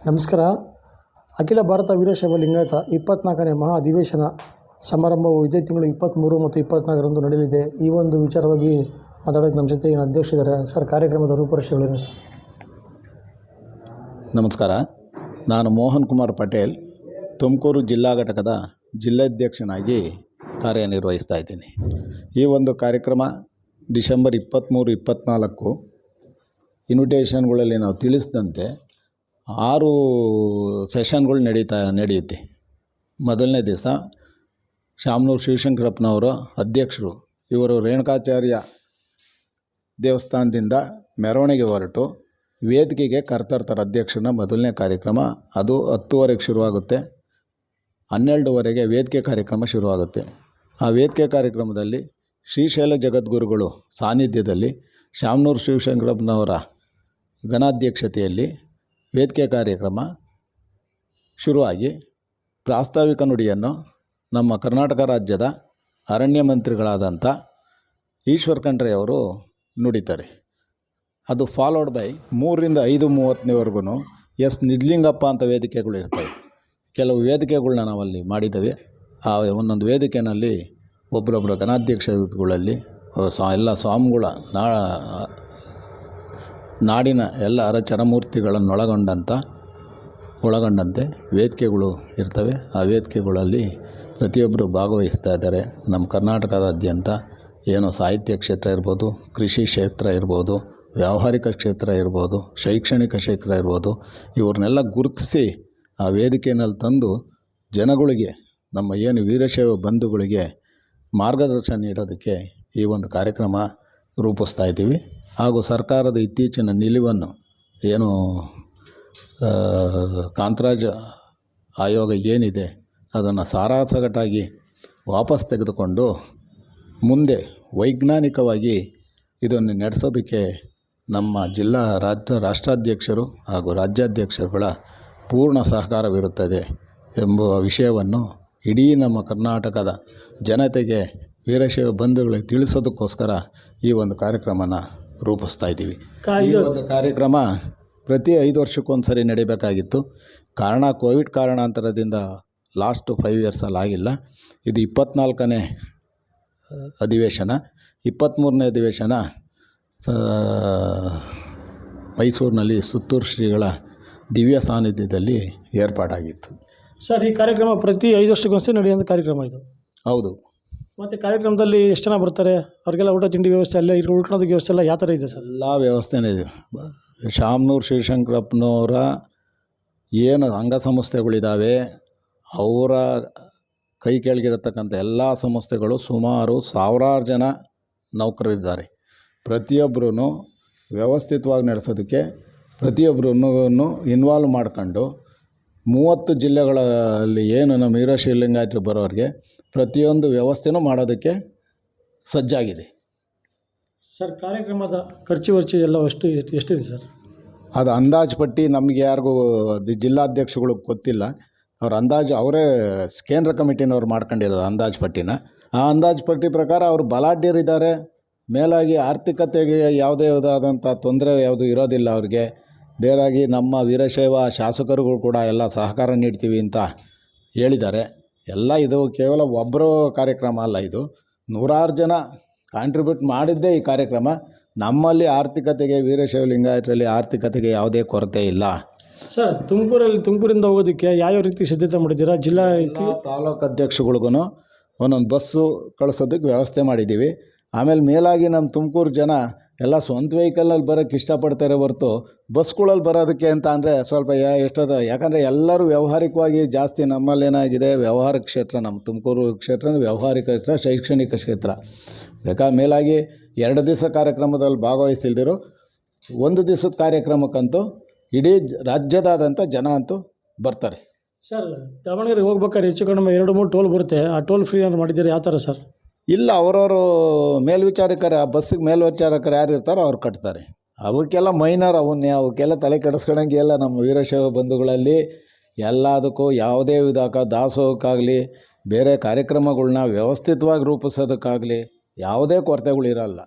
ನಮಸ್ಕಾರ. ಅಖಿಲ ಭಾರತ ವೀರಶೈವ ಲಿಂಗಾಯತ 24ನೇ ಮಹಾ ಅಧಿವೇಶನ ಸಮಾರಂಭವು ಇದೇ ತಿಂಗಳು 23 ಮತ್ತು 24ರಂದು ನಡೆಯಲಿದೆ. ಈ ಒಂದು ವಿಚಾರವಾಗಿ ಮಾತಾಡೋಕ್ಕೆ ನಮ್ಮ ಜೊತೆ ಅಧ್ಯಕ್ಷರಿದ್ದಾರೆ. ಸರ್, ಕಾರ್ಯಕ್ರಮದ ರೂಪುರೇಷೆಗಳೇನು ಸರ್? ನಮಸ್ಕಾರ. ನಾನು ಮೋಹನ್ ಕುಮಾರ್ ಪಟೇಲ್, ತುಮಕೂರು ಜಿಲ್ಲಾ ಘಟಕದ ಜಿಲ್ಲಾಧ್ಯಕ್ಷನಾಗಿ ಕಾರ್ಯನಿರ್ವಹಿಸ್ತಾ ಇದ್ದೀನಿ. ಈ ಒಂದು ಕಾರ್ಯಕ್ರಮ ಡಿಸೆಂಬರ್ 23-24 ಇನ್ವಿಟೇಷನ್ಗಳಲ್ಲಿ ನಾವು ತಿಳಿಸಿದಂತೆ 6 ಸೆಷನ್ಗಳು ನಡೆಯುತ್ತೆ. ಮೊದಲನೇ ದಿವಸ ಶಾಮನೂರು ಶಿವಶಂಕರಪ್ಪನವರು ಅಧ್ಯಕ್ಷರು. ಇವರು ರೇಣುಕಾಚಾರ್ಯ ದೇವಸ್ಥಾನದಿಂದ ಮೆರವಣಿಗೆ ಹೊರಟು ವೇದಿಕೆಗೆ ಕರೆತರ್ತಾರೆ ಅಧ್ಯಕ್ಷರನ್ನ. ಮೊದಲನೇ ಕಾರ್ಯಕ್ರಮ ಅದು 10:30ಗೆ ಶುರುವಾಗುತ್ತೆ. 12:30ಗೆ ವೇದಿಕೆ ಕಾರ್ಯಕ್ರಮ ಶುರುವಾಗುತ್ತೆ. ಆ ವೇದಿಕೆ ಕಾರ್ಯಕ್ರಮದಲ್ಲಿ ಶ್ರೀಶೈಲ ಜಗದ್ಗುರುಗಳು ಸಾನ್ನಿಧ್ಯದಲ್ಲಿ ಶಾಮನೂರು ಶಿವಶಂಕರಪ್ಪನವರ ಘನಾಧ್ಯಕ್ಷತೆಯಲ್ಲಿ ವೇದಿಕೆ ಕಾರ್ಯಕ್ರಮ ಶುರುವಾಗಿ ಪ್ರಾಸ್ತಾವಿಕ ನುಡಿಯನ್ನು ನಮ್ಮ ಕರ್ನಾಟಕ ರಾಜ್ಯದ ಅರಣ್ಯ ಮಂತ್ರಿಗಳಾದಂಥ ಈಶ್ವರ್ ಖಂಡ್ರೆಯವರು ನುಡಿತಾರೆ. ಅದು ಫಾಲೋಡ್ ಬೈ 3ರಿಂದ 5:30ವರೆಗೂ ಎಸ್ ನಿಜಲಿಂಗಪ್ಪ ಅಂತ ವೇದಿಕೆಗಳು ಇರ್ತವೆ. ಕೆಲವು ವೇದಿಕೆಗಳನ್ನ ನಾವಲ್ಲಿ ಮಾಡಿದ್ದೇವೆ. ಆ ಒಂದೊಂದು ವೇದಿಕೆಯಲ್ಲಿ ಒಬ್ಬರೊಬ್ಬರ ಘನಾಧ್ಯಕ್ಷಗಳಲ್ಲಿ ಎಲ್ಲ ಸ್ವಾಮಿಗಳ ನಾಡಿನ ಎಲ್ಲ ಒಳಗೊಂಡಂತೆ ವೇದಿಕೆಗಳು ಇರ್ತವೆ. ಆ ವೇದಿಕೆಗಳಲ್ಲಿ ಪ್ರತಿಯೊಬ್ಬರು ಭಾಗವಹಿಸ್ತಾ ಇದ್ದಾರೆ. ನಮ್ಮ ಕರ್ನಾಟಕದಾದ್ಯಂತ ಏನು ಸಾಹಿತ್ಯ ಕ್ಷೇತ್ರ ಇರ್ಬೋದು, ಕೃಷಿ ಕ್ಷೇತ್ರ ಇರ್ಬೋದು, ವ್ಯಾವಹಾರಿಕ ಕ್ಷೇತ್ರ ಇರ್ಬೋದು, ಶೈಕ್ಷಣಿಕ ಕ್ಷೇತ್ರ ಇರ್ಬೋದು, ಇವ್ರನ್ನೆಲ್ಲ ಗುರುತಿಸಿ ಆ ವೇದಿಕೆಯಲ್ಲಿ ತಂದು ಜನಗಳಿಗೆ, ನಮ್ಮ ಏನು ವೀರಶೈವ ಬಂಧುಗಳಿಗೆ ಮಾರ್ಗದರ್ಶನ ನೀಡೋದಕ್ಕೆ ಈ ಒಂದು ಕಾರ್ಯಕ್ರಮ ರೂಪಿಸ್ತಾ ಇದ್ದೀವಿ. ಹಾಗೂ ಸರ್ಕಾರದ ಇತ್ತೀಚಿನ ನಿಲುವನ್ನು ಏನು ಕಾಂತರಾಜ್ ಆಯೋಗ ಏನಿದೆ ಅದನ್ನು ಸಾರಾಸಗಟಾಗಿ ವಾಪಸ್ ತೆಗೆದುಕೊಂಡು ಮುಂದೆ ವೈಜ್ಞಾನಿಕವಾಗಿ ಇದನ್ನು ನಡೆಸೋದಕ್ಕೆ ನಮ್ಮ ರಾಷ್ಟ್ರಾಧ್ಯಕ್ಷರು ಹಾಗೂ ರಾಜ್ಯಾಧ್ಯಕ್ಷರುಗಳ ಪೂರ್ಣ ಸಹಕಾರವಿರುತ್ತದೆ ಎಂಬ ವಿಷಯವನ್ನು ಇಡೀ ನಮ್ಮ ಕರ್ನಾಟಕದ ಜನತೆಗೆ, ವೀರಶೈವ ಬಂಧುಗಳಿಗೆ ತಿಳಿಸೋದಕ್ಕೋಸ್ಕರ ಈ ಒಂದು ಕಾರ್ಯಕ್ರಮನ ರೂಪಿಸ್ತಾ ಇದ್ದೀವಿ. ಈ ಒಂದು ಕಾರ್ಯಕ್ರಮ ಪ್ರತಿ 5 ವರ್ಷಕ್ಕೊಂದು ಸರಿ ನಡೀಬೇಕಾಗಿತ್ತು. ಕೋವಿಡ್ ಕಾರಣಾಂತರದಿಂದ ಲಾಸ್ಟ್ 5 ಇಯರ್ಸಲ್ಲಿ ಆಗಿಲ್ಲ. ಇದು 24ನೇ ಅಧಿವೇಶನ. 23ನೇ ಅಧಿವೇಶನ ಮೈಸೂರಿನಲ್ಲಿ ಸುತ್ತೂರು ಶ್ರೀಗಳ ದಿವ್ಯ ಸಾನ್ನಿಧ್ಯದಲ್ಲಿ ಏರ್ಪಾಟಾಗಿತ್ತು. ಸರ್, ಈ ಕಾರ್ಯಕ್ರಮ ಪ್ರತಿ 5 ವರ್ಷಕ್ಕೊಂದ್ಸರಿ ನಡೆಯುವಂಥ ಕಾರ್ಯಕ್ರಮ ಇದು? ಹೌದು. ಮತ್ತು ಕಾರ್ಯಕ್ರಮದಲ್ಲಿ ಎಷ್ಟು ಜನ ಬರ್ತಾರೆ? ಅವ್ರಿಗೆಲ್ಲ ಊಟ ತಿಂಡಿ ವ್ಯವಸ್ಥೆ, ಅಲ್ಲೇ ಉಳ್ಕೊಳ್ಳೋದಕ್ಕೆ ವ್ಯವಸ್ಥೆ ಎಲ್ಲ ಯಾವ ಥರ ಇದೆ ಸರ್? ಎಲ್ಲ ವ್ಯವಸ್ಥೆನೇ ಇದೆ. ಶಾಮನೂರು ಶಿವಶಂಕರಪ್ಪನವರ ಏನು ಅಂಗಸಂಸ್ಥೆಗಳಿದ್ದಾವೆ, ಅವರ ಕೈ ಕೆಳಗಿರತಕ್ಕಂಥ ಎಲ್ಲ ಸಂಸ್ಥೆಗಳು ಸುಮಾರು 1000 ಜನ ನೌಕರರಿದ್ದಾರೆ. ಪ್ರತಿಯೊಬ್ಬರೂ ವ್ಯವಸ್ಥಿತವಾಗಿ ನಡೆಸೋದಕ್ಕೆ ಪ್ರತಿಯೊಬ್ಬರೂ ಇನ್ವಾಲ್ವ್ ಮಾಡ್ಕೊಂಡು 30 ಜಿಲ್ಲೆಗಳಲ್ಲಿ ಏನು ನಮ್ಮ ವೀರಶೈವ ಲಿಂಗಾಯತರು ಬರೋರಿಗೆ ಪ್ರತಿಯೊಂದು ವ್ಯವಸ್ಥೆನೂ ಮಾಡೋದಕ್ಕೆ ಸಜ್ಜಾಗಿದೆ. ಸರ್, ಕಾರ್ಯಕ್ರಮದ ಖರ್ಚು ಎಲ್ಲ ಎಷ್ಟಿದೆ ಸರ್? ಅದು ಅಂದಾಜು ಪಟ್ಟಿ ನಮಗೆ ಯಾರಿಗೂ ಜಿಲ್ಲಾಧ್ಯಕ್ಷಗಳಿಗೆ ಗೊತ್ತಿಲ್ಲ. ಅವ್ರ ಅಂದಾಜು ಅವರೇ ಕೇಂದ್ರ ಕಮಿಟಿನವ್ರು ಮಾಡ್ಕೊಂಡಿರೋದು ಅಂದಾಜು ಪಟ್ಟಿನ. ಆ ಅಂದಾಜು ಪಟ್ಟಿ ಪ್ರಕಾರ ಅವರು ಬಲಾಢ್ಯರಿದ್ದಾರೆ. ಮೇಲಾಗಿ ಆರ್ಥಿಕತೆಗೆ ಯಾವುದೇ ವಿಧವಾದಂಥ ತೊಂದರೆ ಯಾವುದೂ ಇರೋದಿಲ್ಲ ಅವ್ರಿಗೆ. ಬೇರಾಗಿ ನಮ್ಮ ವೀರಶೈವ ಶಾಸಕರುಗಳು ಕೂಡ ಎಲ್ಲ ಸಹಕಾರ ನೀಡ್ತೀವಿ ಅಂತ ಹೇಳಿದ್ದಾರೆ. ಇದು ಕೇವಲ ಒಬ್ಬರು ಕಾರ್ಯಕ್ರಮ ಅಲ್ಲ, ಇದು 100 ಜನ ಕಾಂಟ್ರಿಬ್ಯೂಟ್ ಮಾಡಿದ್ದೇ ಈ ಕಾರ್ಯಕ್ರಮ. ನಮ್ಮಲ್ಲಿ ಆರ್ಥಿಕತೆಗೆ, ವೀರಶೈವ ಲಿಂಗಾಯತರಲ್ಲಿ ಆರ್ಥಿಕತೆಗೆ ಯಾವುದೇ ಕೊರತೆ ಇಲ್ಲ. ಸರ್, ತುಮಕೂರಿಂದ ಹೋಗೋದಕ್ಕೆ ಯಾವ್ಯಾವ ರೀತಿ ಸಿದ್ಧತೆ ಮಾಡಿದ್ದೀರಾ? ಜಿಲ್ಲಾ ತಾಲೂಕು ಅಧ್ಯಕ್ಷಗಳಿಗೂ ಒಂದೊಂದು ಬಸ್ಸು ಕಳಿಸೋದಕ್ಕೆ ವ್ಯವಸ್ಥೆ ಮಾಡಿದ್ದೀವಿ. ಆಮೇಲೆ ಮೇಲಾಗಿ ನಮ್ಮ ತುಮಕೂರು ಜನ ಎಲ್ಲ ಸ್ವಂತ ವೆಹಿಕಲ್ನಲ್ಲಿ ಬರೋಕ್ಕೆ ಇಷ್ಟಪಡ್ತಾರೆ ಹೊರತು ಬಸ್ಗಳಲ್ಲಿ ಬರೋದಕ್ಕೆ ಅಂತ ಅಂದರೆ ಸ್ವಲ್ಪ ಎಷ್ಟದ. ಯಾಕಂದರೆ ಎಲ್ಲರೂ ವ್ಯಾವಹಾರಿಕವಾಗಿ ಜಾಸ್ತಿ. ನಮ್ಮಲ್ಲೇನಾಗಿದೆ, ವ್ಯಾವಹಾರಿಕ ಕ್ಷೇತ್ರ, ನಮ್ಮ ತುಮಕೂರು ಕ್ಷೇತ್ರ ವ್ಯಾವಹಾರಿಕ ಕ್ಷೇತ್ರ, ಶೈಕ್ಷಣಿಕ ಕ್ಷೇತ್ರ. ಮೇಲಾಗಿ 2 ದಿವಸ ಕಾರ್ಯಕ್ರಮದಲ್ಲಿ ಭಾಗವಹಿಸಿಲ್ದಿರೋ 1 ದಿವಸದ ಕಾರ್ಯಕ್ರಮಕ್ಕಂತೂ ಇಡೀ ರಾಜ್ಯದಾದಂಥ ಜನ ಅಂತೂ ಬರ್ತಾರೆ. ಸರ್, ದಾವಣಗೆರೆಗೆ ಹೋಗ್ಬೇಕಾದ್ರೆ ಹೆಚ್ಚು ಕಡಿಮೆ 2-3 ಟೋಲ್ ಬರುತ್ತೆ. ಆ ಟೋಲ್ ಫ್ರೀ ಅಂತ ಮಾಡಿದ್ದೀರಿ, ಯಾವ ಥರ ಸರ್? ಇಲ್ಲ, ಅವರವರು ಮೇಲ್ವಿಚಾರಕರು, ಆ ಬಸ್ಸಿಗೆ ಮೇಲ್ವಿಚಾರಕರು ಯಾರು ಇರ್ತಾರೋ ಅವ್ರು ಕಟ್ತಾರೆ. ಅವಕ್ಕೆಲ್ಲ ಮೈನರ್, ಅವಕ್ಕೆಲ್ಲ ತಲೆ ಕೆಡಿಸ್ಕೊಳಂಗಿಲ್ಲ. ನಮ್ಮ ವೀರಶೈವ ಬಂಧುಗಳಲ್ಲಿ ಎಲ್ಲದಕ್ಕೂ ಯಾವುದೇ ದಾಸೋಹಕ್ಕಾಗಲಿ ಬೇರೆ ಕಾರ್ಯಕ್ರಮಗಳ್ನ ವ್ಯವಸ್ಥಿತವಾಗಿ ರೂಪಿಸೋದಕ್ಕಾಗಲಿ ಯಾವುದೇ ಕೊರತೆಗಳಿರಲ್ಲ.